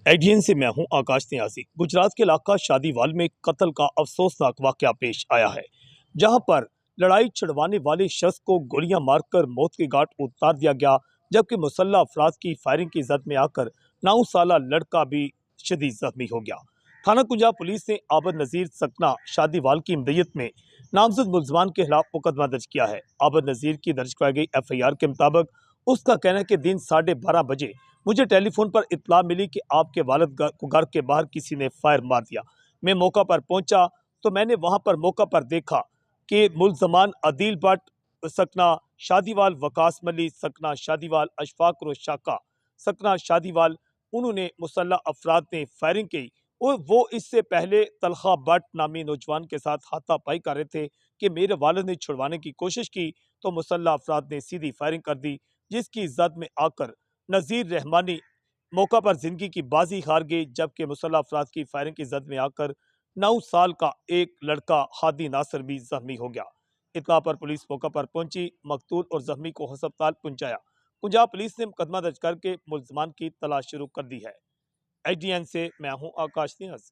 ADN से मैं हूं आकाश नियाजी। गुजरात के इलाका शादीवाल में कत्ल का अफसोसनाक वाकया पेश आया है, जहां पर लड़ाई छिड़वाने वाले शख्स को गोलियां मारकर मौत के घाट उतार दिया गया, जबकि मुसल्लह अफराद की फायरिंग की जद में आकर 9 साला लड़का भी शदीद जख्मी हो गया। थाना कुंजा पुलिस ने आबद नज़ीर सकना शादीवाल की मदयत में नामजद मुलजमान के खिलाफ मुकदमा दर्ज किया है। आबद नज़ीर की दर्ज कराई गई FIR के मुताबिक उसका कहना है कि दिन 12:30 बजे मुझे टेलीफोन पर इत्तला मिली कि आपके वालिद को घर के बाहर किसी ने फायर मार दिया। मैं मौका पर पहुंचा तो मैंने वहां पर मौका पर देखा कि मुलजमान अदील भट्ट सकना शादीवाल, वकास मली सकना शादीवाल, अशफाक रोशाका सकना शादीवाल, उन्होंने मुसल्लह अफराद ने फायरिंग की और वो इससे पहले तलखा भट्ट नामी नौजवान के साथ हाथापाई कर रहे थे कि मेरे वालिद ने छुड़वाने की कोशिश की तो मुसल्लह अफराद ने सीधी फायरिंग कर दी, जिसकी जद में आकर नज़ीर रहमानी मौका पर जिंदगी की बाजी हार गई, जबकि मुसल्लह अफराद की फायरिंग की जद में आकर 9 साल का एक लड़का हादी नासर भी जख्मी हो गया। इत्तला पर पुलिस मौका पर पहुंची, मकतूल और जख्मी को अस्पताल पहुंचाया। पंजाब पुलिस ने मुकदमा दर्ज करके मुलजमान की तलाश शुरू कर दी है। IDN से मैं हूं आकाश नियाज।